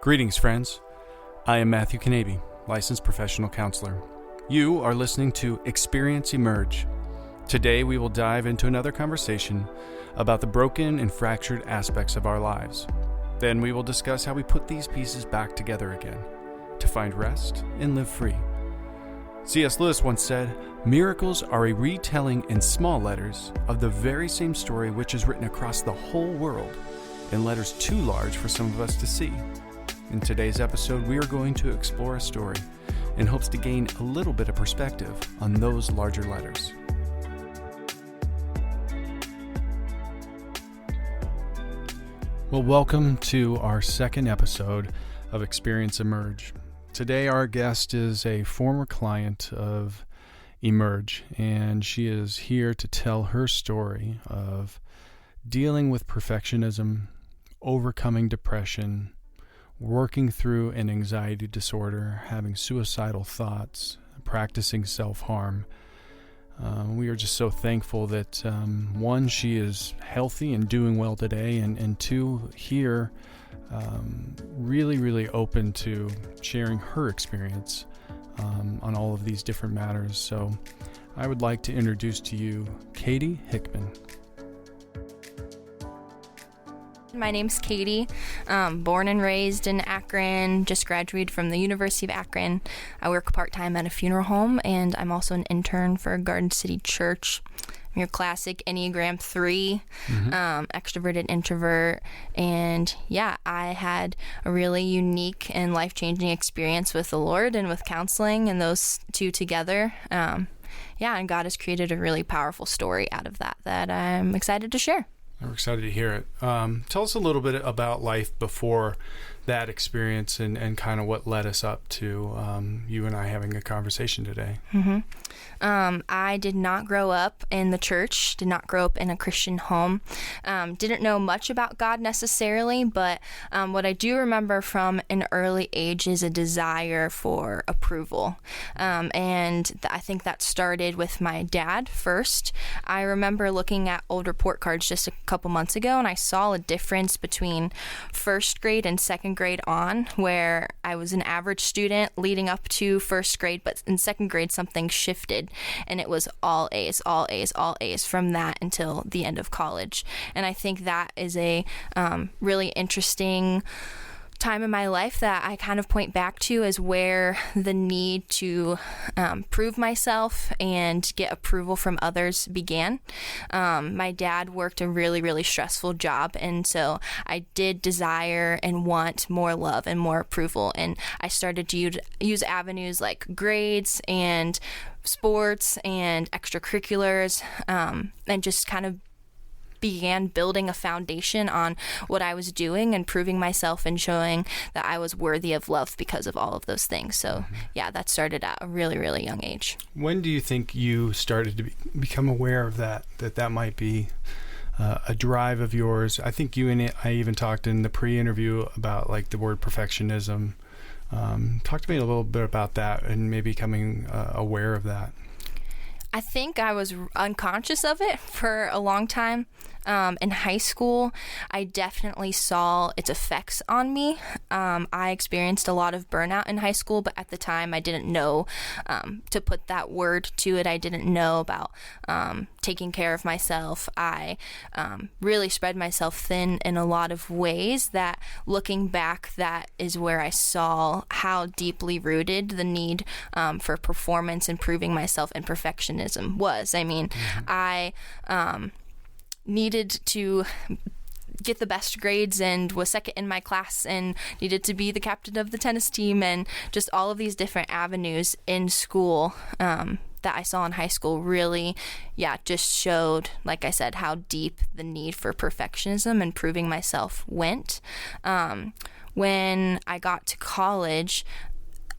Greetings, friends. I am Matthew Katie, licensed professional counselor. You are listening to Experience Emerge. Today we will dive into another conversation about the broken and fractured aspects of our lives. Then we will discuss how we put these pieces back together again to find rest and live free. C.S. Lewis once said, "Miracles are a retelling in small letters of the very same story which is written across the whole world in letters too large for some of us to see." In today's episode, we are going to explore a story in hopes to gain a little bit of perspective on those larger letters. Well, welcome to our second episode of Experience Emerge. Today, our guest is a former client of Emerge, and she is here to tell her story of dealing with perfectionism, overcoming depression, working through an anxiety disorder, having suicidal thoughts, practicing self-harm. We are just so thankful that, one, she is healthy and doing well today, and two, here, really open to sharing her experience on all of these different matters. So I would like to introduce to you Katie Hickman. My name's Katie, born and raised in Akron, just graduated from the University of Akron. I work part-time at a funeral home, and I'm also an intern for Garden City Church. I'm your classic Enneagram 3, extroverted introvert, and I had a really unique and life-changing experience with the Lord and with counseling, and those two together. And God has created a really powerful story out of that I'm excited to share. We're excited to hear it. Tell us a little bit about life before that experience and kind of what led us up to you and I having a conversation today. I did not grow up in the church, did not grow up in a Christian home, didn't know much about God necessarily, but what I do remember from an early age is a desire for approval. I think that started with my dad first. I remember looking at old report cards just a couple months ago, and I saw a difference between first grade and second grade on, where I was an average student leading up to first grade, but in second grade something shifted, and it was all A's from that until the end of college. And I think that is a really interesting time in my life that I kind of point back to as where the need to prove myself and get approval from others began. My dad worked a really stressful job, and so I did desire and want more love and more approval, and I started to use avenues like grades and sports and extracurriculars, and just kind of began building a foundation on what I was doing and proving myself and showing that I was worthy of love because of all of those things. So that started at a really young age. When do you think you started to become aware of that might be a drive of yours? I think you and I even talked in the pre-interview about like the word perfectionism. Talk to me a little bit about that and maybe becoming aware of that. I think I was unconscious of it for a long time. In high school, I definitely saw its effects on me. I experienced a lot of burnout in high school, but at the time I didn't know to put that word to it. I didn't know about taking care of myself. I really spread myself thin in a lot of ways that, looking back, that is where I saw how deeply rooted the need for performance and proving myself and perfectionism was. I mean, I needed to get the best grades and was second in my class and needed to be the captain of the tennis team, and just all of these different avenues in school that I saw in high school really, just showed, like I said, how deep the need for perfectionism and proving myself went. When I got to college,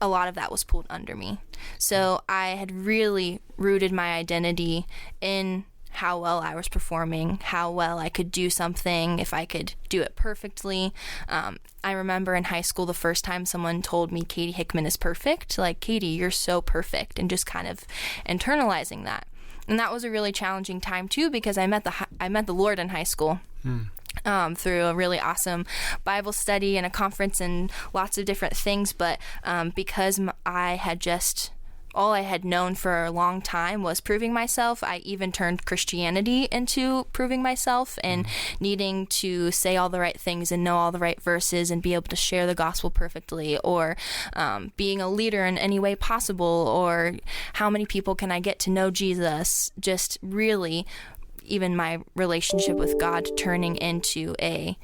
a lot of that was pulled under me. So I had really rooted my identity in how well I was performing, how well I could do something, if I could do it perfectly. I remember in high school the first time someone told me Katie Hickman is perfect, like, Katie, you're so perfect, and just kind of internalizing that. And that was a really challenging time too, because I met the Lord in high school. through a really awesome Bible study and a conference and lots of different things. But because all I had known for a long time was proving myself, I even turned Christianity into proving myself and needing to say all the right things and know all the right verses and be able to share the gospel perfectly, or being a leader in any way possible, or how many people can I get to know Jesus. Just really, even my relationship with God turning into a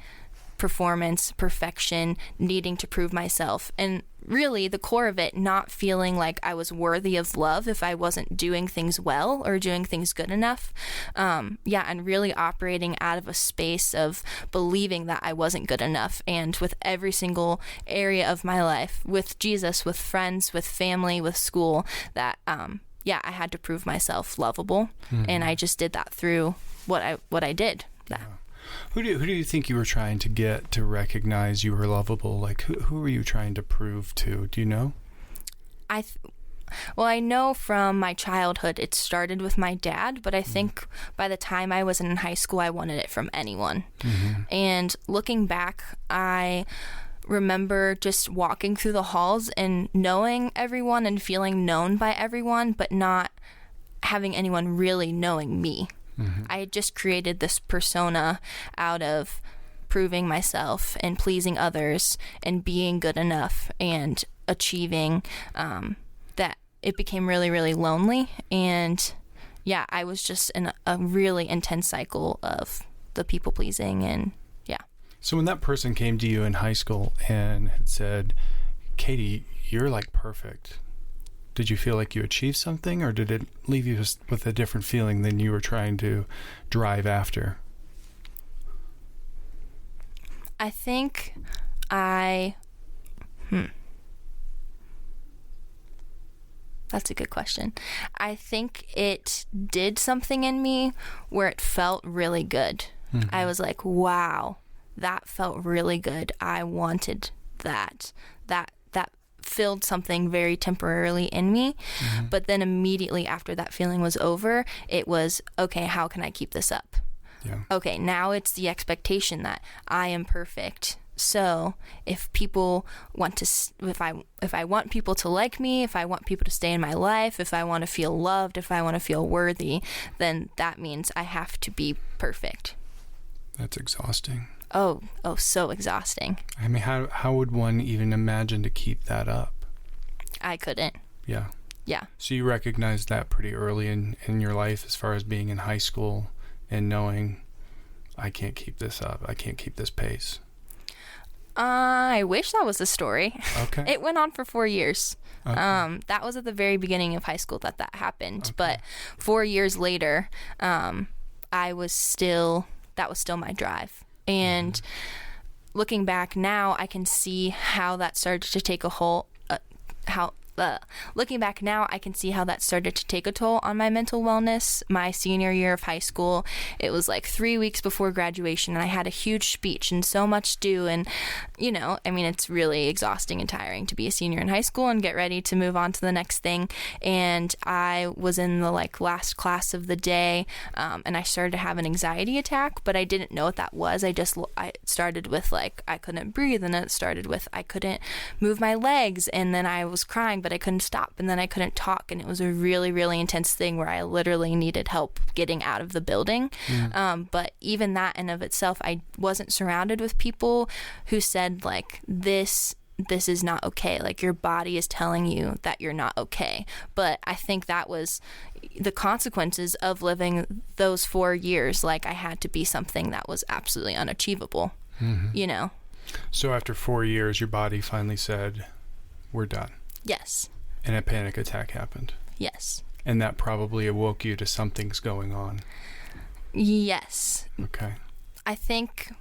performance, perfection, needing to prove myself. And really the core of it, not feeling like I was worthy of love if I wasn't doing things well or doing things good enough. And really operating out of a space of believing that I wasn't good enough. And with every single area of my life, with Jesus, with friends, with family, with school, that I had to prove myself lovable. And I just did that through what I did. Yeah. Who do you think you were trying to get to recognize you were lovable? Like, who were you trying to prove to? Do you know? I know from my childhood it started with my dad, but I think by the time I was in high school, I wanted it from anyone. And looking back, I remember just walking through the halls and knowing everyone and feeling known by everyone, but not having anyone really knowing me. I had just created this persona out of proving myself and pleasing others and being good enough and achieving, that it became really, really lonely. And I was just in a really intense cycle of the people pleasing. And so when that person came to you in high school and had said, Katie, you're like perfect, did you feel like you achieved something, or did it leave you with a different feeling than you were trying to drive after? I think that's a good question. I think it did something in me where it felt really good. I was like, wow, that felt really good. I wanted that. That filled something very temporarily in me. But then immediately after that feeling was over, it was, okay, how can I keep this up? Okay, now it's the expectation that I am perfect. So if people want to, if I want people to like me, if I want people to stay in my life, if I want to feel loved, if I want to feel worthy, then that means I have to be perfect. That's exhausting. Oh, so exhausting. I mean, how would one even imagine to keep that up? I couldn't. Yeah. So you recognized that pretty early in your life, as far as being in high school and knowing, I can't keep this up. I can't keep this pace. I wish that was the story. Okay. It went on for 4 years. Okay. That was at the very beginning of high school that happened. Okay. But 4 years later, that was still my drive. And looking back now, I can see how that started to take a toll. Looking back now, I can see how that started to take a toll on my mental wellness. My senior year of high school, it was like 3 weeks before graduation, and I had a huge speech and so much due. And, it's really exhausting and tiring to be a senior in high school and get ready to move on to the next thing. And I was in the last class of the day, and I started to have an anxiety attack, but I didn't know what that was. I started with I couldn't breathe, and then it started with I couldn't move my legs, and then I was crying, but I couldn't stop, and then I couldn't talk, and it was a really, really intense thing where I literally needed help getting out of the building. But even that in of itself, I wasn't surrounded with people who said this is not okay. Your body is telling you that you're not okay. But I think that was the consequences of living those 4 years. I had to be something that was absolutely unachievable, So after 4 years, your body finally said, we're done. Yes. And a panic attack happened. Yes. And that probably awoke you to something's going on. Yes. Okay. I think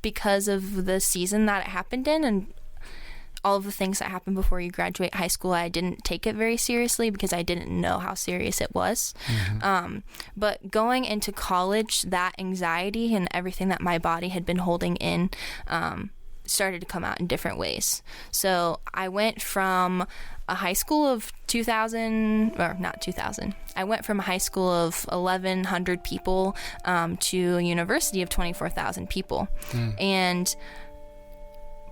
because of the season that it happened in and all of the things that happen before you graduate high school, I didn't take it very seriously because I didn't know how serious it was. But going into college, that anxiety and everything that my body had been holding in started to come out in different ways. So I went from a high school of 2,000, or not 2,000. I went from a high school of 1,100 people to a university of 24,000 people. And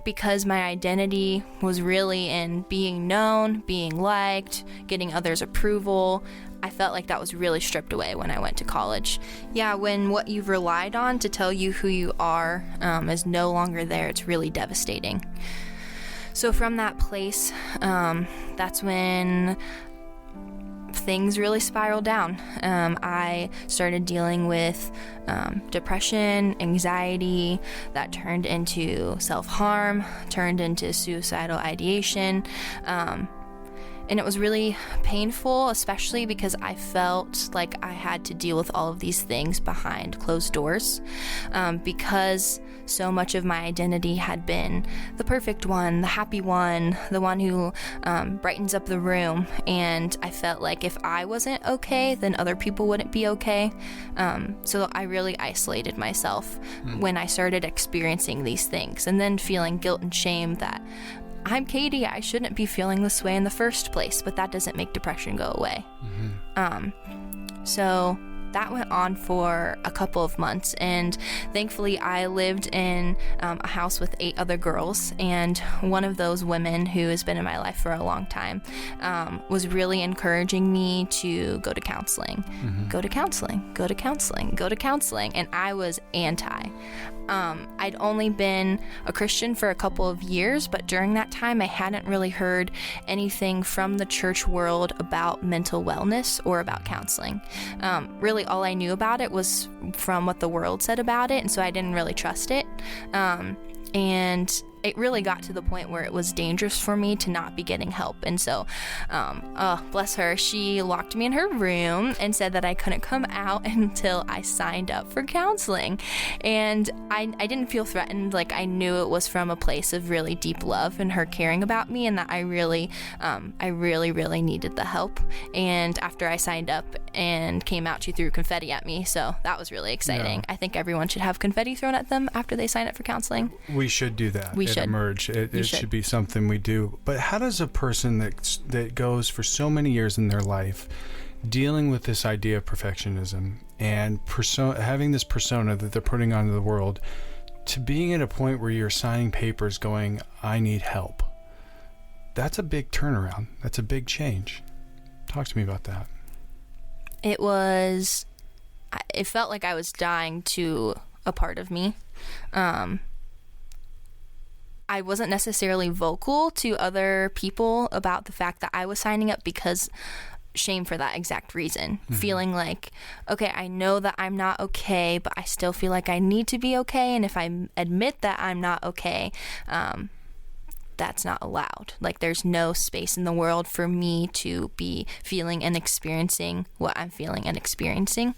because my identity was really in being known, being liked, getting others' approval, I felt like that was really stripped away when I went to college. Yeah, when what you've relied on to tell you who you are is no longer there, it's really devastating. So from that place, that's when things really spiraled down. I started dealing with depression, anxiety, that turned into self-harm, turned into suicidal ideation. And it was really painful, especially because I felt like I had to deal with all of these things behind closed doors, because so much of my identity had been the perfect one, the happy one, the one who brightens up the room. And I felt like if I wasn't okay, then other people wouldn't be okay. So I really isolated myself when I started experiencing these things, and then feeling guilt and shame that I'm Katie, I shouldn't be feeling this way in the first place, but that doesn't make depression go away. So that went on for a couple of months, and thankfully I lived in a house with 8 other girls, and one of those women who has been in my life for a long time was really encouraging me to go to counseling. Go to counseling, go to counseling, go to counseling, and I was anti. I'd only been a Christian for a couple of years, but during that time I hadn't really heard anything from the church world about mental wellness or about counseling. Really all I knew about it was from what the world said about it, and so I didn't really trust it. And it really got to the point where it was dangerous for me to not be getting help. And so, bless her, she locked me in her room and said that I couldn't come out until I signed up for counseling. And I didn't feel threatened. Like, I knew it was from a place of really deep love and her caring about me, and that I really needed the help. And after I signed up and came out, she threw confetti at me. So that was really exciting. Yeah. I think everyone should have confetti thrown at them after they sign up for counseling. We should do that. We should. Emerge. It should be something we do. But how does a person that goes for so many years in their life dealing with this idea of perfectionism and having this persona that they're putting onto the world, to being at a point where you're signing papers going, I need help? That's a big turnaround. That's a big change. Talk to me about that. It felt like I was dying to a part of me. I wasn't necessarily vocal to other people about the fact that I was signing up because shame for that exact reason. Feeling like, okay, I know that I'm not okay, but I still feel like I need to be okay. And if I admit that I'm not okay, that's not allowed. Like, there's no space in the world for me to be feeling and experiencing what I'm feeling and experiencing.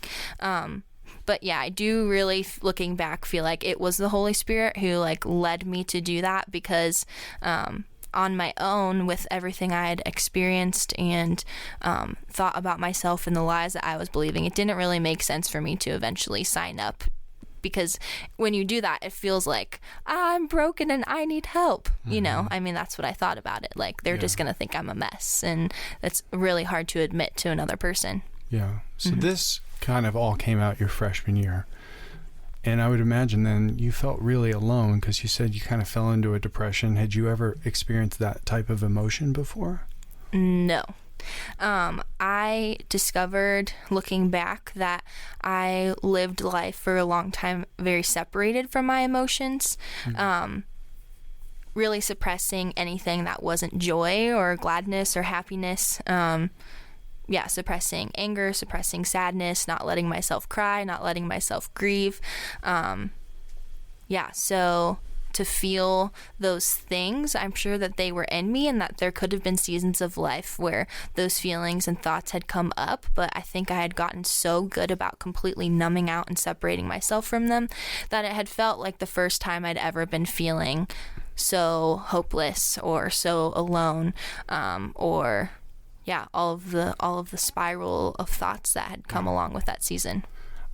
But yeah, I do really, looking back, feel like it was the Holy Spirit who led me to do that, because on my own, with everything I had experienced and thought about myself and the lies that I was believing, it didn't really make sense for me to eventually sign up. Because when you do that, it feels like, I'm broken and I need help. You know, I mean, that's what I thought about it. Like, they're just going to think I'm a mess. And it's really hard to admit to another person. Yeah. So this kind of all came out your freshman year. And I would imagine then you felt really alone, because you said you kind of fell into a depression. Had you ever experienced that type of emotion before? No. I discovered, looking back, that I lived life for a long time very separated from my emotions, really suppressing anything that wasn't joy or gladness or happiness. Suppressing anger, suppressing sadness, not letting myself cry, not letting myself grieve. So to feel those things, I'm sure that they were in me, and that there could have been seasons of life where those feelings and thoughts had come up, but I think I had gotten so good about completely numbing out and separating myself from them that it had felt like the first time I'd ever been feeling so hopeless or so alone, all of the spiral of thoughts that had come along with that season.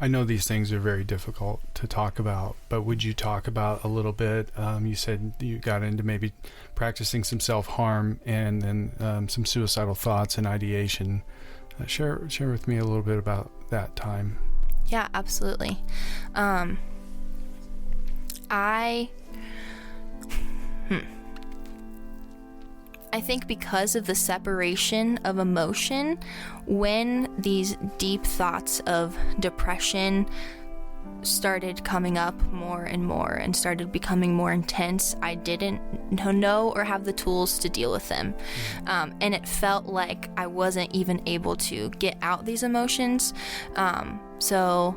I know these things are very difficult to talk about, but would you talk about a little bit? You said you got into maybe practicing some self-harm and then some suicidal thoughts and ideation. Share with me a little bit about that time. Yeah, absolutely. I think because of the separation of emotion, when these deep thoughts of depression started coming up more and more and started becoming more intense, I didn't know or have the tools to deal with them. And it felt like I wasn't even able to get out these emotions. So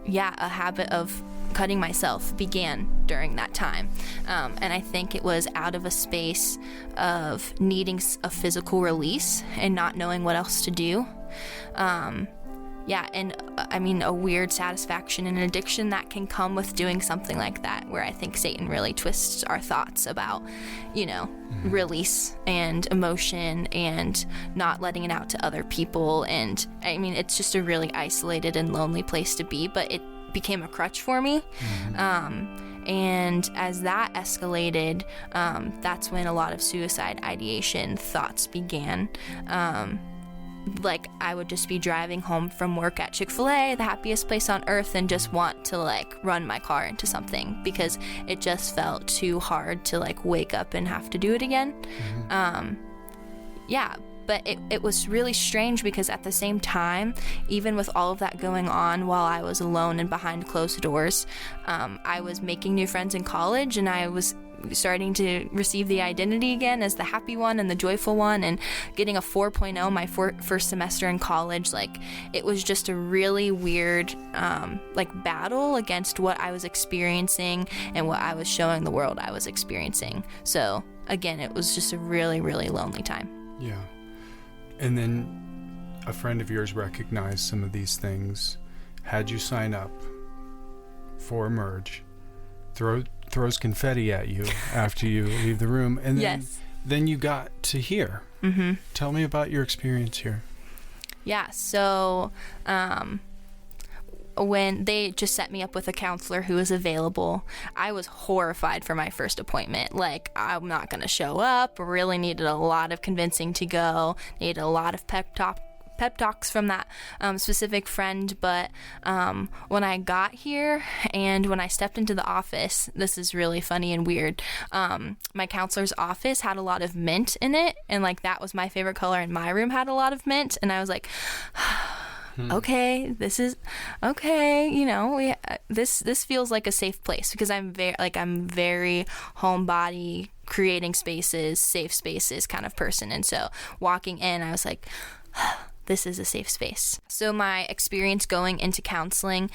yeah, a habit of cutting myself began during that time. And I think it was out of a space of needing a physical release and not knowing what else to do. And I mean, a weird satisfaction and an addiction that can come with doing something like that, where I think Satan really twists our thoughts about, release and emotion and not letting it out to other people. And I mean, it's just a really isolated and lonely place to be, but it became a crutch for me. And as that escalated, that's when a lot of suicide ideation thoughts began. Like I would just be driving home from work at Chick-fil-A, the happiest place on earth, and just want to like run my car into something because it just felt too hard to like wake up and have to do it again. But it was really strange because at the same time, even with all of that going on while I was alone and behind closed doors, I was making new friends in college, and I was starting to receive the identity again as the happy one and the joyful one, and getting a 4.0 my first semester in college. Like, it was just a really weird battle against what I was experiencing and what I was showing the world I was experiencing. So again, it was just a really, really lonely time. Yeah. And then a friend of yours recognized some of these things, had you sign up for Emerge, throws confetti at you after you leave the room, and then you got to here. Tell me about your experience here. Yeah, so when they just set me up with a counselor who was available, I was horrified for my first appointment. Like, I'm not going to show up. Really needed a lot of convincing to go. Needed a lot of pep talks from that specific friend. But when I got here and when I stepped into the office, this is really funny and weird. My counselor's office had a lot of mint in it, and like that was my favorite color, and my room had a lot of mint, and I was like, okay, this is okay. This feels like a safe place because I'm very homebody, creating spaces, safe spaces kind of person. And so walking in, I was like, this is a safe space. So my experience going into counseling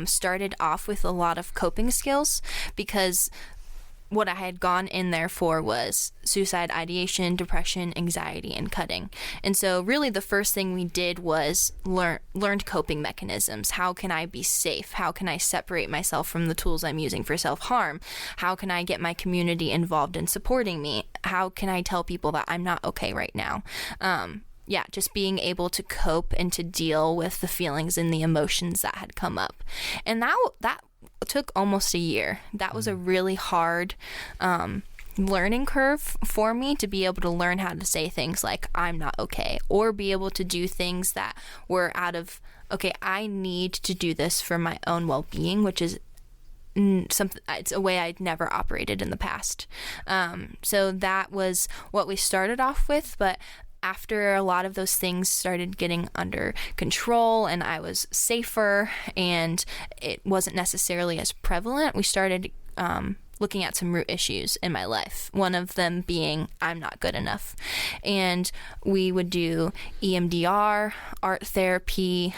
started off with a lot of coping skills, because what I had gone in there for was suicide ideation, depression, anxiety, and cutting. And so really the first thing we did was learned coping mechanisms. How can I be safe? How can I separate myself from the tools I'm using for self-harm? How can I get my community involved in supporting me? How can I tell people that I'm not okay right now? Just being able to cope and to deal with the feelings and the emotions that had come up. And that took almost a year. That was a really hard learning curve for me, to be able to learn how to say things like I'm not okay, or be able to do things that were out of, okay, I need to do this for my own well-being, which is it's a way I'd never operated in the past. So that was what we started off with. But after a lot of those things started getting under control and I was safer and it wasn't necessarily as prevalent, we started looking at some root issues in my life. One of them being I'm not good enough. And we would do EMDR, art therapy,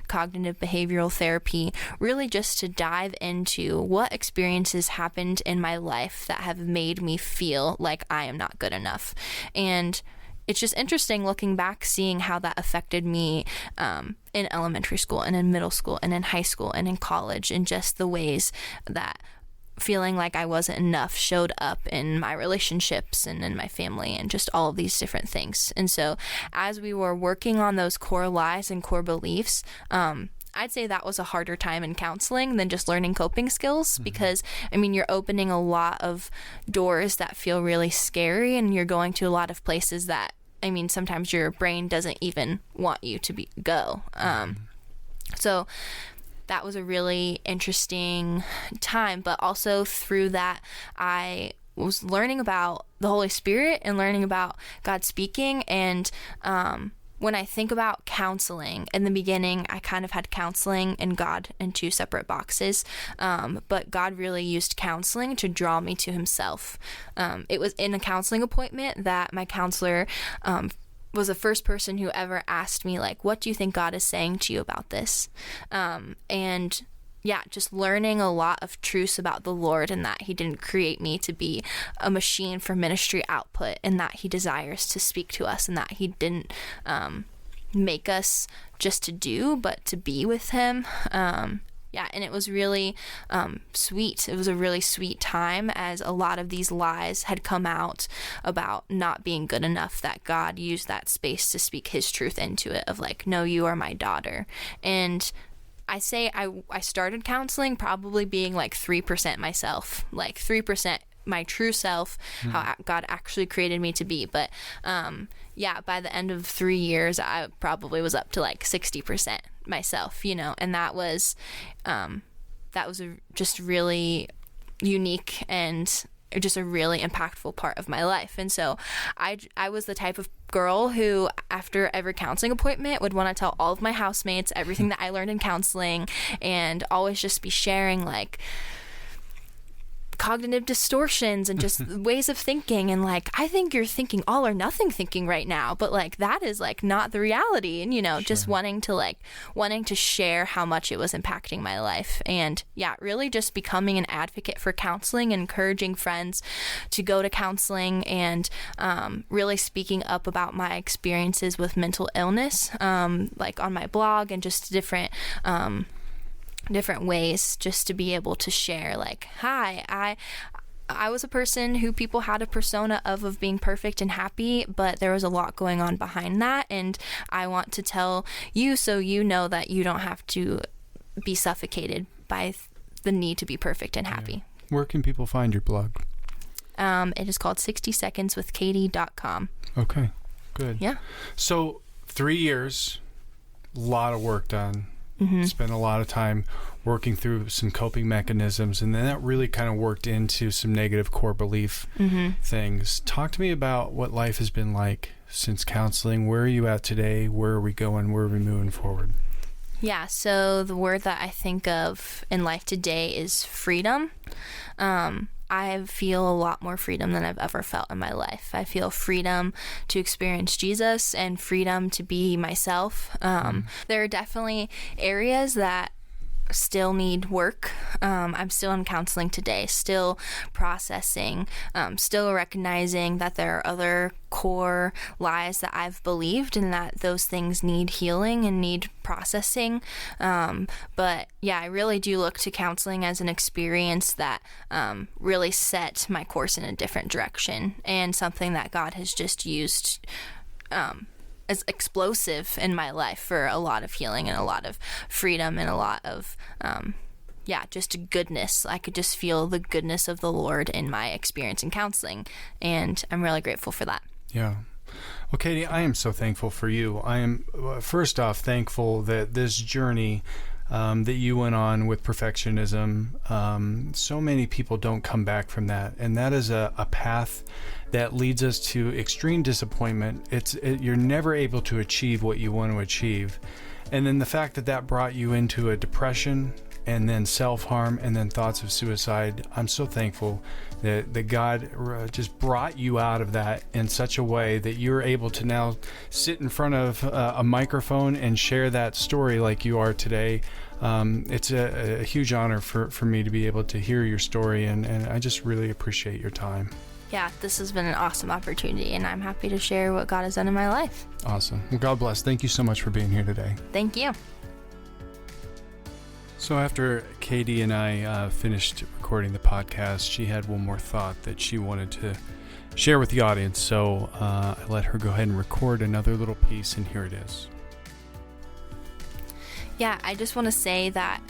cognitive behavioral therapy, really just to dive into what experiences happened in my life that have made me feel like I am not good enough. And it's just interesting looking back, seeing how that affected me in elementary school and in middle school and in high school and in college, and just the ways that feeling like I wasn't enough showed up in my relationships and in my family and just all of these different things. And so as we were working on those core lies and core beliefs, I'd say that was a harder time in counseling than just learning coping skills, because, I mean, you're opening a lot of doors that feel really scary, and you're going to a lot of places that, I mean, sometimes your brain doesn't even want you to go. So that was a really interesting time, but also through that, I was learning about the Holy Spirit and learning about God speaking. And when I think about counseling, in the beginning, I kind of had counseling and God in two separate boxes, but God really used counseling to draw me to himself. It was in a counseling appointment that my counselor was the first person who ever asked me, like, what do you think God is saying to you about this? And yeah, just learning a lot of truths about the Lord, and that he didn't create me to be a machine for ministry output, and that he desires to speak to us, and that he didn't make us just to do, but to be with him. Yeah, and it was really sweet. It was a really sweet time, as a lot of these lies had come out about not being good enough, that God used that space to speak his truth into it of like, no, you are my daughter. And I say I started counseling probably being like 3% myself, like 3% my true self, how God actually created me to be. But yeah, by the end of 3 years, I probably was up to like 60% myself, you know, and that was just really unique and just a really impactful part of my life. And so I was the type of girl who, after every counseling appointment, would want to tell all of my housemates everything that I learned in counseling, and always just be sharing like cognitive distortions and just ways of thinking, and like, I think you're thinking all or nothing thinking right now, but like that is like not the reality. And you know, just wanting to share how much it was impacting my life. And yeah, really just becoming an advocate for counseling, encouraging friends to go to counseling, and really speaking up about my experiences with mental illness, like on my blog, and just different ways just to be able to share, like, hi, I was a person who people had a persona of being perfect and happy, but there was a lot going on behind that, and I want to tell you so you know that you don't have to be suffocated by the need to be perfect and happy. Yeah. Where can people find your blog? It is called 60secondswithkatie.com. Okay, good. Yeah. So 3 years, a lot of work done. Spent a lot of time working through some coping mechanisms, and then that really kind of worked into some negative core belief things. Talk to me about what life has been like since counseling. Where are you at today? Where are we going? Where are we moving forward? Yeah, so the word that I think of in life today is freedom. I feel a lot more freedom than I've ever felt in my life. I feel freedom to experience Jesus and freedom to be myself. There are definitely areas that still need work. I'm still in counseling today, still processing, still recognizing that there are other core lies that I've believed, and that those things need healing and need processing. But yeah, I really do look to counseling as an experience that really set my course in a different direction, and something that God has just used as explosive in my life for a lot of healing and a lot of freedom and a lot of just goodness. I could just feel the goodness of the Lord in my experience in counseling, and I'm really grateful for that. Yeah. Well, Katie, I am so thankful for you. I am, first off, thankful that this journey that you went on with perfectionism, so many people don't come back from that. And that is a path that leads us to extreme disappointment. You're never able to achieve what you want to achieve. And then the fact that brought you into a depression, and then self-harm, and then thoughts of suicide. I'm so thankful that God just brought you out of that in such a way that you're able to now sit in front of a microphone and share that story like you are today. It's a huge honor for me to be able to hear your story, and I just really appreciate your time. Yeah, this has been an awesome opportunity, and I'm happy to share what God has done in my life. Awesome. Well, God bless. Thank you so much for being here today. Thank you. So after Katie and I finished recording the podcast, she had one more thought that she wanted to share with the audience. So I let her go ahead and record another little piece, and here it is. Yeah, I just want to say that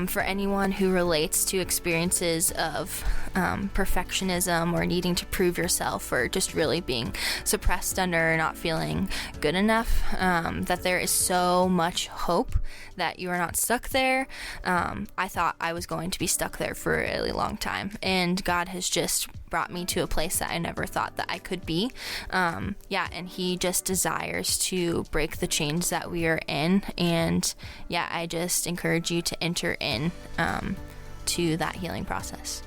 for anyone who relates to experiences of perfectionism or needing to prove yourself or just really being suppressed under not feeling good enough, that there is so much hope that you are not stuck there. I thought I was going to be stuck there for a really long time, and God has just brought me to a place that I never thought that I could be. And he just desires to break the chains that we are in, and I just encourage you to enter in to that healing process.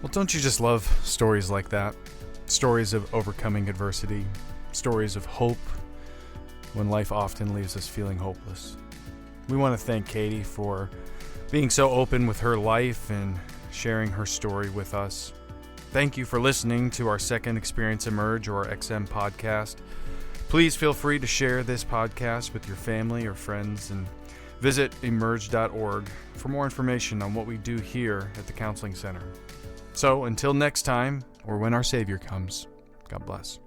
Well, don't you just love stories like that? Stories of overcoming adversity, stories of hope when life often leaves us feeling hopeless. We want to thank Katie for being so open with her life and sharing her story with us. Thank you for listening to our second Experience Emerge, or XM podcast. Please feel free to share this podcast with your family or friends, and visit emerge.org for more information on what we do here at the Counseling Center. So until next time, or when our Savior comes, God bless.